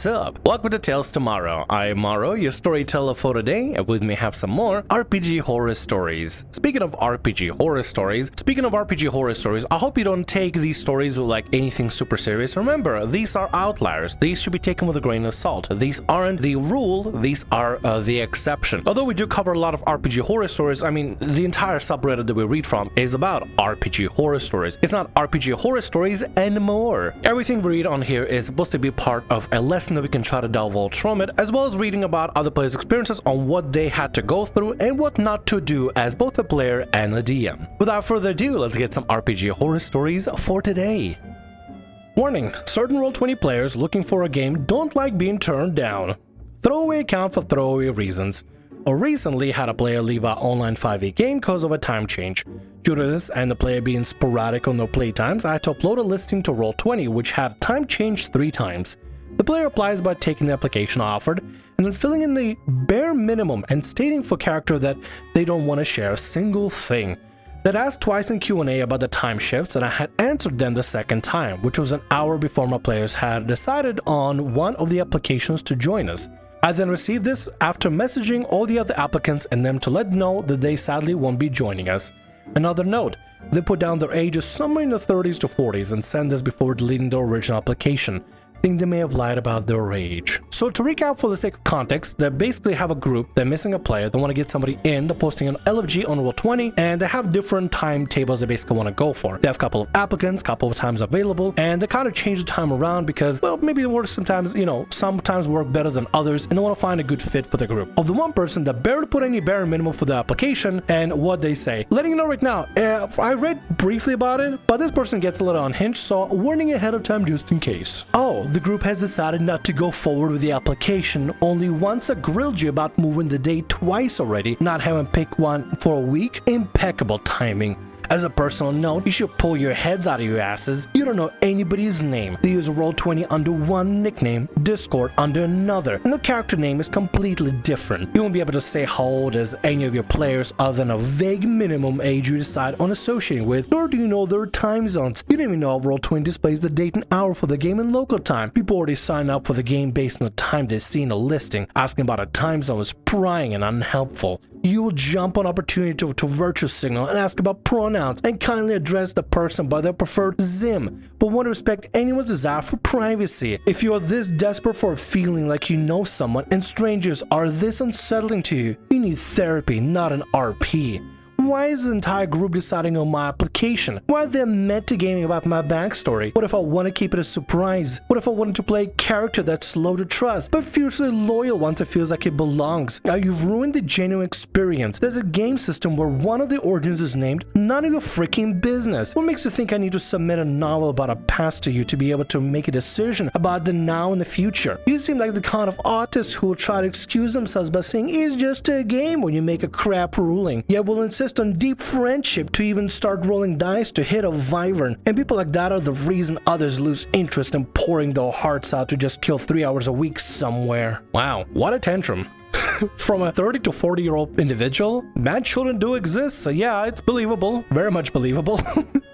What's up? Welcome to Tales Tomorrow. I'm Morrow, your storyteller for today, and with me have some more RPG horror stories. Speaking of RPG horror stories, I hope you don't take these stories like anything super serious. Remember, these are outliers. These should be taken with a grain of salt. These aren't the rule, these are the exception. Although we do cover a lot of RPG horror stories, I mean, the entire subreddit that we read from is about RPG horror stories. It's not RPG horror stories anymore. Everything we read on here is supposed to be part of a lesson that we can try to divulge from it, as well as reading about other players' experiences on what they had to go through and what not to do as both a player and a DM. Without further ado, let's get some RPG horror stories for today. Warning, certain Roll20 players looking for a game don't like being turned down. Throwaway account for throwaway reasons. I recently had a player leave our online 5e game because of a time change. Due to this and the player being sporadic on their playtimes, I had to upload a listing to Roll20 which had time changed 3 times. The player applies by taking the application offered and then filling in the bare minimum and stating for character that they don't want to share a single thing. They'd asked twice in Q&A about the time shifts and I had answered them the second time, which was an hour before my players had decided on one of the applications to join us. I then received this after messaging all the other applicants and them to let know that they sadly won't be joining us. Another note, they put down their ages somewhere in the 30s to 40s and sent this before deleting the original application. I think they may have lied about their age. So to recap for the sake of context, they basically have a group, they're missing a player, they want to get somebody in, they're posting an LFG on Roll20, and they have different timetables they basically want to go for. They have a couple of applicants, couple of times available, and they kind of change the time around because, well, maybe it works sometimes, sometimes work better than others, and they want to find a good fit for the group. Of the one person that barely put any bare minimum for the application, and what they say. Letting you know right now, I read briefly about it, but this person gets a little unhinged, so warning ahead of time just in case. Oh, the group has decided not to go forward with the application. Only once I grilled you about moving the date twice already, not having picked one for a week. Impeccable timing. As a personal note, you should pull your heads out of your asses. You don't know anybody's name. They use Roll20 under one nickname, Discord under another, and the character name is completely different. You won't be able to say how old is any of your players other than a vague minimum age you decide on associating with, nor do you know their time zones. You don't even know if Roll20 displays the date and hour for the game in local time. People already sign up for the game based on the time they see in a listing. Asking about a time zone is prying and unhelpful. You will jump on opportunity to virtue signal and ask about pronouns and kindly address the person by their preferred Zim, but want to respect anyone's desire for privacy. If you are this desperate for a feeling like you know someone and strangers are this unsettling to you, you need therapy, not an RP. Why is the entire group deciding on my application? Why are they metagaming about my backstory? What if I want to keep it a surprise? What if I wanted to play a character that's slow to trust, but fiercely loyal once it feels like it belongs? Now you've ruined the genuine experience. There's a game system where one of the origins is named, none of your freaking business. What makes you think I need to submit a novel about a past to you to be able to make a decision about the now and the future? You seem like the kind of artist who will try to excuse themselves by saying it's just a game when you make a crap ruling, yet will insist on deep friendship to even start rolling dice to hit a wyvern, and people like that are the reason others lose interest in pouring their hearts out to just kill 3 hours a week somewhere. Wow, what a tantrum. From a 30 to 40-year-old individual, bad children do exist, so yeah, it's believable, very much believable.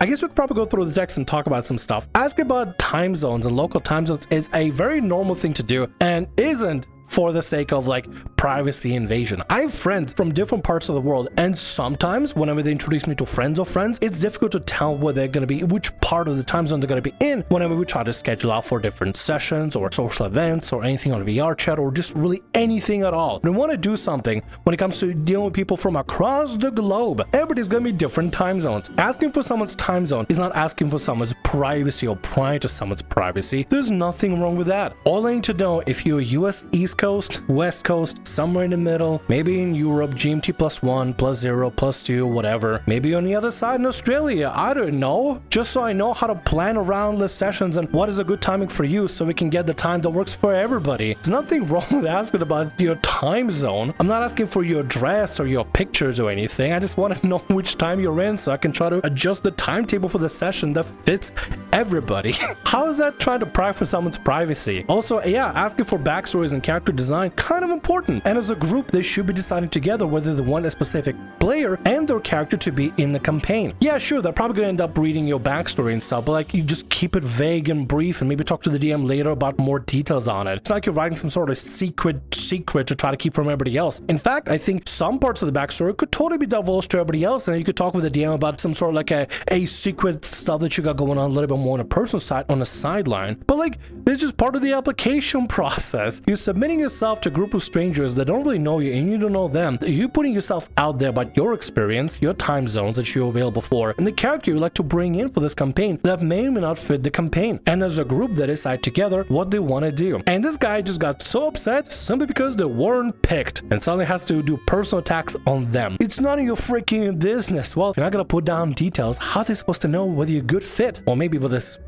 I guess we could probably go through the text and talk about some stuff. Asking about time zones and local time zones is a very normal thing to do and isn't for the sake of like privacy invasion. I have friends from different parts of the world, and sometimes whenever they introduce me to friends of friends, it's difficult to tell where they're going to be, which part of the time zone they're going to be in whenever we try to schedule out for different sessions or social events or anything on VR chat or just really anything at all. When we want to do something when it comes to dealing with people from across the globe, everybody's going to be different time zones. Asking for someone's time zone is not asking for someone's privacy or prying to someone's privacy. There's nothing wrong with that. All I need to know if you're US East Coast, West Coast, somewhere in the middle, maybe in Europe, GMT +1, +0, +2, whatever. Maybe on the other side in Australia, I don't know. Just so I know how to plan around the sessions and what is a good timing for you so we can get the time that works for everybody. There's nothing wrong with asking about your time zone. I'm not asking for your address or your pictures or anything. I just want to know which time you're in so I can try to adjust the timetable for the session that fits everybody. How is that trying to pry for someone's privacy? Also, yeah, asking for backstories and character character design kind of important, and as a group they should be deciding together whether they want a specific player and their character to be in the campaign. Yeah, sure, they're probably gonna end up reading your backstory and stuff, but like, you just keep it vague and brief and maybe talk to the DM later about more details on it. It's not like you're writing some sort of secret to try to keep from everybody else. In fact, I think some parts of the backstory could totally be divulged to everybody else, and then you could talk with the DM about some sort of like a secret stuff that you got going on a little bit more on a personal side on the sideline. But like, it's just part of the application process. You're submitting yourself to a group of strangers that don't really know you and you don't know them. You're putting yourself out there about your experience, your time zones that you're available for, and the character you like to bring in for this campaign that may or may not fit the campaign. And as a group they decide together what they want to do. And this guy just got so upset simply because they weren't picked and suddenly has to do personal attacks on them. It's none of your freaking business. Well, if you're not gonna put down details, how are they supposed to know whether you're a good fit? Or maybe with this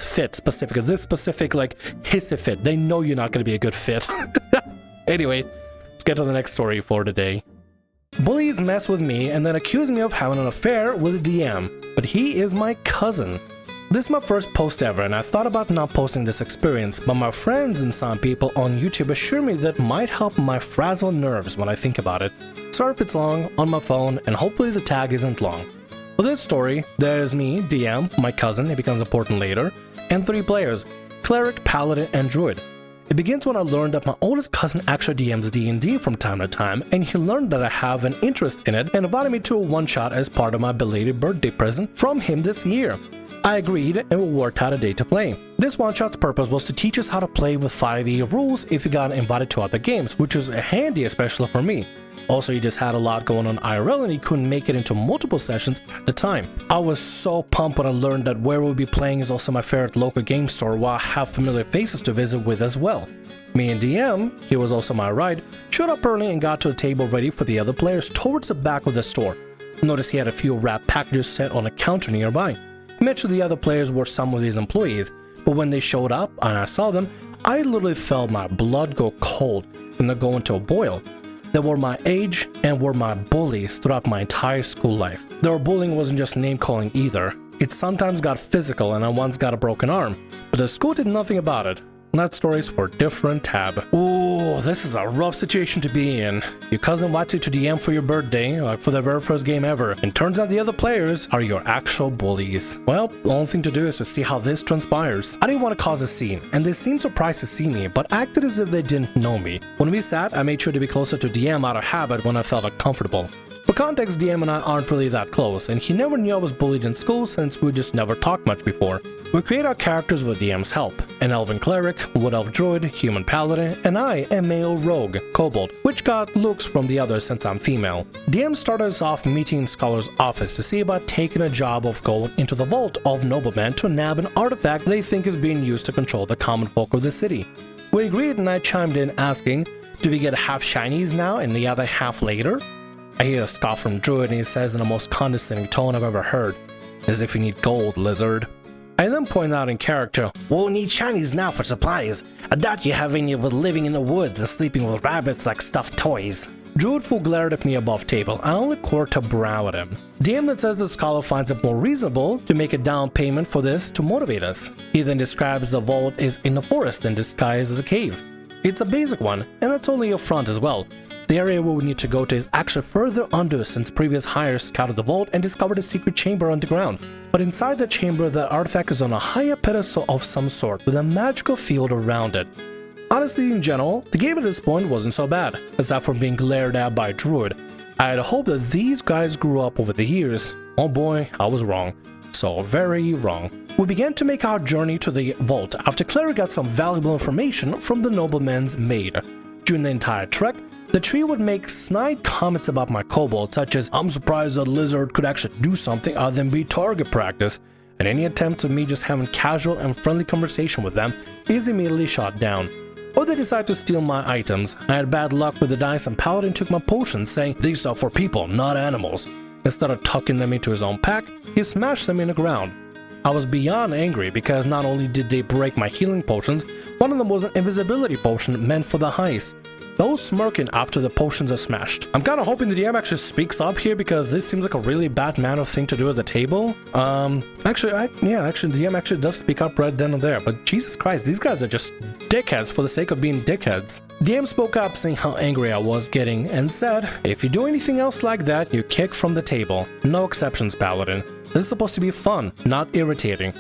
fit specific, this specific like hissy fit, they know you're not gonna be a good fit. Anyway, let's get to the next story for today. Bullies mess with me and then accuse me of having an affair with a DM, but he is my cousin. This is my first post ever, and I thought about not posting this experience, but my friends and some people on YouTube assure me that might help my frazzled nerves when I think about it. Sorry if it's long, on my phone, and hopefully the tag isn't long. For this story, there's me, DM, my cousin, it becomes important later, and 3 players, Cleric, Paladin, and Druid. It begins when I learned that my oldest cousin actually DMs D&D from time to time, and he learned that I have an interest in it and invited me to a one-shot as part of my belated birthday present from him this year. I agreed and we worked out a day to play. This one-shot's purpose was to teach us how to play with 5e rules if you got invited to other games, which was handy especially for me. Also, he just had a lot going on IRL and he couldn't make it into multiple sessions at the time. I was so pumped when I learned that where we'll be playing is also my favorite local game store, while I have familiar faces to visit with as well. Me and DM, he was also my ride, showed up early and got to a table ready for the other players towards the back of the store. Noticed he had a few wrapped packages set on a counter nearby. He mentioned the other players were some of his employees, but when they showed up and I saw them, I literally felt my blood go cold and then go into a boil. They were my age and were my bullies throughout my entire school life. Their bullying wasn't just name calling either. It sometimes got physical and I once got a broken arm, but the school did nothing about it. That story's for a different tab. Ooh, this is a rough situation to be in. Your cousin invites you to DM for your birthday, like for the very first game ever, and turns out the other players are your actual bullies. Well, the only thing to do is to see how this transpires. I didn't want to cause a scene, and they seemed surprised to see me, but acted as if they didn't know me. When we sat, I made sure to be closer to DM out of habit when I felt uncomfortable. For context, DM and I aren't really that close, and he never knew I was bullied in school since we just never talked much before. We create our characters with DM's help. An elven cleric, wood elf druid, human paladin, and I, a male rogue, kobold, which got looks from the others since I'm female. DM started us off meeting in Scholar's office to see about taking a job of going into the vault of noblemen to nab an artifact they think is being used to control the common folk of the city. We agreed and I chimed in asking, do we get half shinies now and the other half later? I hear a scoff from Druid and he says in the most condescending tone I've ever heard, as if you need gold, lizard. I then point out in character, we'll need shinies now for supplies. I doubt you have any with living in the woods and sleeping with rabbits like stuffed toys. Druid full glared at me above table. I only court a brow at him. DM that says the scholar finds it more reasonable to make a down payment for this to motivate us. He then describes the vault is in the forest and disguised as a cave. It's a basic one, and it's only a front as well. The area we would need to go to is actually further under since previous hires scouted the vault and discovered a secret chamber underground. But inside the chamber, the artifact is on a higher pedestal of some sort with a magical field around it. Honestly, in general, the game at this point wasn't so bad, aside from being glared at by Druid. I had hoped that these guys grew up over the years. Oh boy, I was wrong. So very wrong. We began to make our journey to the vault after Cleric got some valuable information from the nobleman's maid. During the entire trek, the tree would make snide comments about my kobold, such as, I'm surprised a lizard could actually do something other than be target practice, and any attempt of me just having casual and friendly conversation with them is immediately shot down. Or they decide to steal my items. I had bad luck with the dice and Paladin took my potions, saying, these are for people, not animals. Instead of tucking them into his own pack, he smashed them in the ground. I was beyond angry because not only did they break my healing potions, one of them was an invisibility potion meant for the heist. those smirking after the potions are smashed. I'm kind of hoping the DM actually speaks up here because this seems like a really bad manner thing to do at the table. Actually, the DM actually does speak up right then and there, but Jesus Christ, these guys are just dickheads for the sake of being dickheads. DM spoke up saying how angry I was getting and said, if you do anything else like that, you kick from the table. No exceptions, Paladin. This is supposed to be fun, not irritating.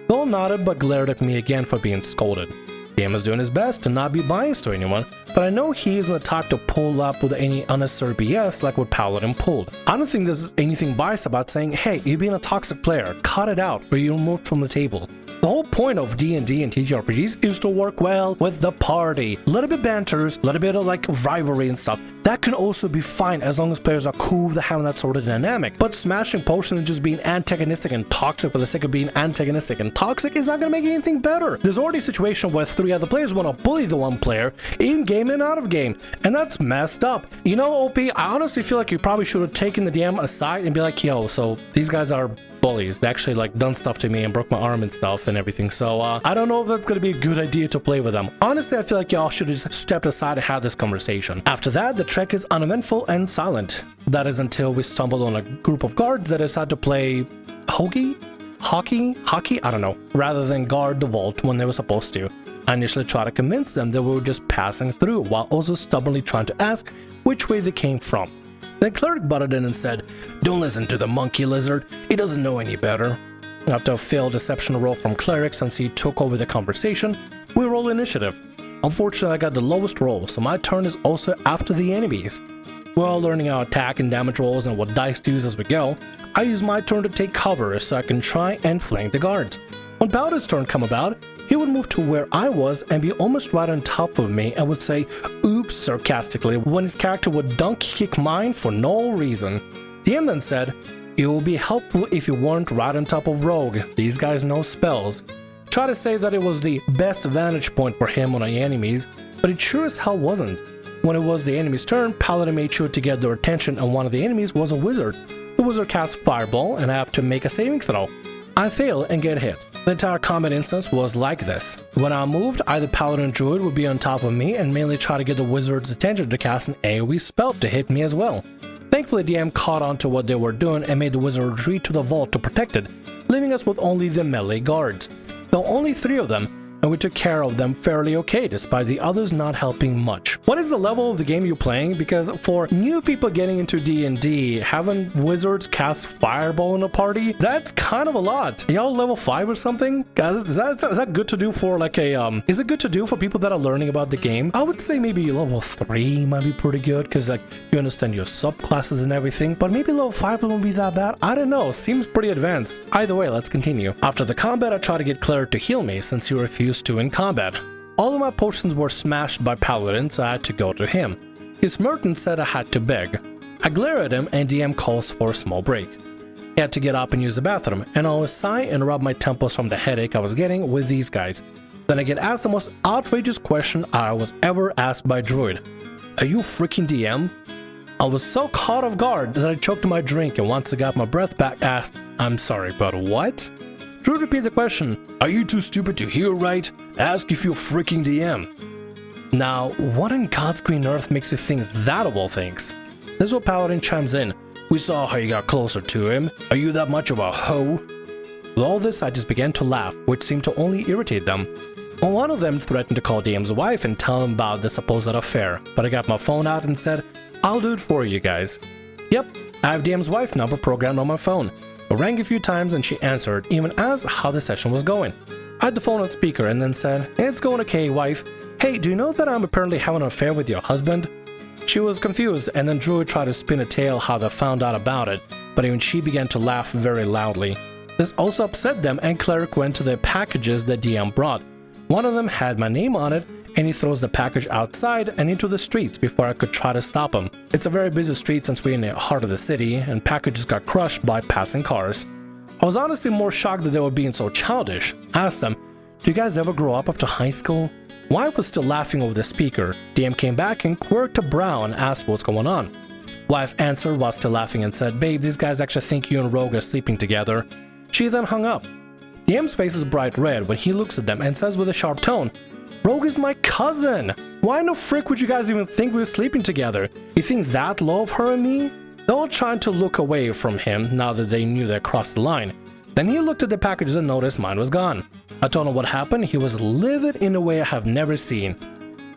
Thol nodded but glared at me again for being scolded. DM is doing his best to not be biased to anyone, but I know he isn't the type to pull up with any unnecessary BS like what Paladin pulled. I don't think there's anything biased about saying, hey, you're being a toxic player, cut it out, or you're removed from the table. The whole point of D&D and TTRPGs is to work well with the party. A little bit banters, a little bit of like rivalry and stuff. That can also be fine as long as players are cool with having that sort of dynamic. But smashing potions and just being antagonistic and toxic for the sake of being antagonistic and toxic is not going to make anything better. There's already a situation where 3 other players want to bully the one player in game and out of game, and that's messed up. You know, OP, I honestly feel like you probably should have taken the DM aside and be like, yo, so these guys are bullies. They actually like done stuff to me and broke my arm and stuff and everything. So I don't know if that's gonna be a good idea to play with them. Honestly, I feel like y'all should have just stepped aside and had this conversation. After that, the trek is uneventful and silent. That is until we stumbled on a group of guards that decided to play hockey, I don't know, rather than guard the vault when they were supposed to. I initially tried to convince them that we were just passing through while also stubbornly trying to ask which way they came from. Then Cleric butted in and said, don't listen to the monkey lizard, he doesn't know any better. After a failed deception roll from Cleric since he took over the conversation, we roll initiative. Unfortunately, I got the lowest roll, so my turn is also after the enemies. We're all learning our attack and damage rolls and what dice to use as we go. I use my turn to take cover so I can try and flank the guards. When Paladin's turn come about, he would move to where I was and be almost right on top of me and would say, oops, sarcastically, when his character would dunk kick mine for no reason. DM then said, it would be helpful if you weren't right on top of Rogue, these guys know spells. Try to say that it was the best vantage point for him on the enemies, but it sure as hell wasn't. When it was the enemy's turn, Paladin made sure to get their attention and one of the enemies was a wizard. The wizard cast Fireball and I have to make a saving throw. I fail and get hit. The entire combat instance was like this. When I moved, either Paladin or Druid would be on top of me and mainly try to get the wizard's attention to cast an AoE spell to hit me as well. Thankfully, DM caught on to what they were doing and made the wizard retreat to the vault to protect it, leaving us with only the melee guards. Though only 3 of them, and we took care of them fairly okay despite the others not helping much. What is the level of the game you're playing? Because for new people getting into D&D, having wizards cast Fireball in a party, that's kind of a lot. Y'all level 5 or something? Is that good to do for like a, is it good to do for people that are learning about the game? I would say maybe level 3 might be pretty good because like you understand your subclasses and everything, but maybe level 5 won't be that bad. I don't know, seems pretty advanced. Either way, let's continue. After the combat, I tried to get Cleric to heal me since he refused to in combat. All of my potions were smashed by Paladin, so I had to go to him. He smirked and said I had to beg. I glare at him and DM calls for a small break. He had to get up and use the bathroom, and I always sigh and rub my temples from the headache I was getting with these guys. Then I get asked the most outrageous question I was ever asked by Druid. Are you freaking DM? I was so caught off guard that I choked my drink and once I got my breath back asked, I'm sorry, but what? Drew repeated the question, are you too stupid to hear right? Ask if you're freaking DM. Now, what in God's green earth makes you think that of all things? This is what Paladin chimes in. We saw how you got closer to him. Are you that much of a hoe? With all this, I just began to laugh, which seemed to only irritate them. Well, one of them threatened to call DM's wife and tell him about the supposed affair, but I got my phone out and said, I'll do it for you guys. Yep, I have DM's wife number programmed on my phone. I rang a few times and she answered, even asked how the session was going. I had the phone on speaker and then said, it's going okay, wife. Hey, do you know that I'm apparently having an affair with your husband? She was confused and then Druid tried to spin a tale how they found out about it, but even she began to laugh very loudly. This also upset them and Cleric went to the packages that DM brought. One of them had my name on it and he throws the package outside and into the streets before I could try to stop him. It's a very busy street since we're in the heart of the city and packages got crushed by passing cars. I was honestly more shocked that they were being so childish. I asked them, do you guys ever grow up to high school? Wife was still laughing over the speaker. DM came back and quirked a brow and asked what's going on. Wife answered while still laughing and said, babe, these guys actually think you and Rogue are sleeping together. She then hung up. DM's face is bright red when he looks at them and says with a sharp tone, Rogue is my cousin! Why no frick would you guys even think we were sleeping together? You think that low of her and me? They were trying to look away from him now that they knew they crossed the line. Then he looked at the packages and noticed mine was gone. I told him what happened. He was livid in a way I have never seen.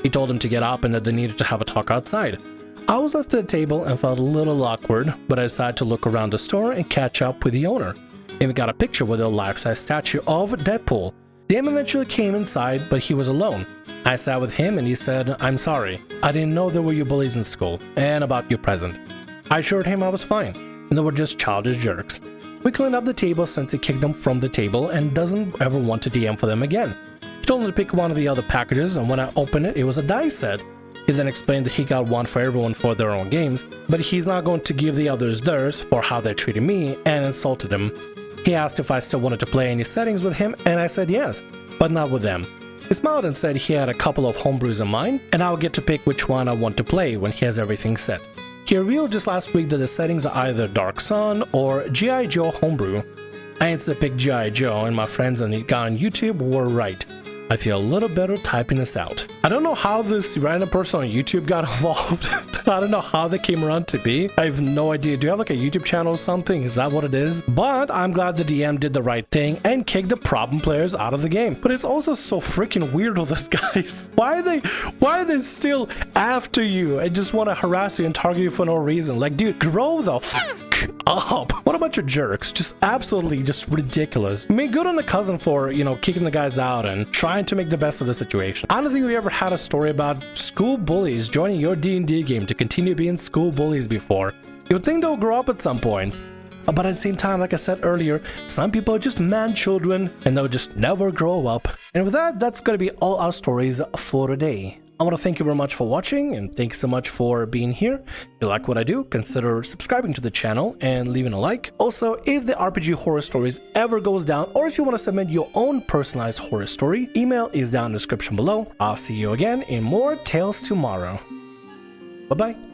He told him to get up and that they needed to have a talk outside. I was left at the table and felt a little awkward, but I decided to look around the store and catch up with the owner. And we got a picture with a life-size statue of Deadpool. Sam eventually came inside, but he was alone. I sat with him and he said, "I'm sorry. I didn't know there were you bullies in school, and about your present." I assured him I was fine, and they were just childish jerks. We cleaned up the table since he kicked them from the table and doesn't ever want to DM for them again. He told me to pick one of the other packages, and when I opened it, it was a dice set. He then explained that he got one for everyone for their own games, but he's not going to give the others theirs for how they treated me and insulted him. He asked if I still wanted to play any settings with him, and I said yes, but not with them. He smiled and said he had a couple of homebrews in mind, and I'll get to pick which one I want to play when he has everything set. He revealed just last week that the settings are either Dark Sun or G.I. Joe Homebrew. I instantly picked G.I. Joe, and my friends on YouTube were right. I feel a little better typing this out. I don't know how this random person on YouTube got involved. I don't know how they came around to be. I have no idea. Do you have like a YouTube channel or something? Is that what it is? But I'm glad the DM did the right thing and kicked the problem players out of the game. But it's also so freaking weird with these guys. Why are they still after you and just want to harass you and target you for no reason? Like, dude, grow the fuck up. What about your jerks? Just absolutely just ridiculous. I mean, good on the cousin for, you know, kicking the guys out and trying to make the best of the situation. I don't think we ever had a story about school bullies joining your D&D game to continue being school bullies before. You would think they'll grow up at some point. But at the same time, like I said earlier, some people are just man children and they'll just never grow up. And with that, that's gonna be all our stories for today. I want to thank you very much for watching, and thanks so much for being here. If you like what I do, consider subscribing to the channel and leaving a like. Also, if the RPG Horror Stories ever goes down, or if you want to submit your own personalized horror story, email is down in the description below. I'll see you again in more Tales Tomorrow. Bye-bye.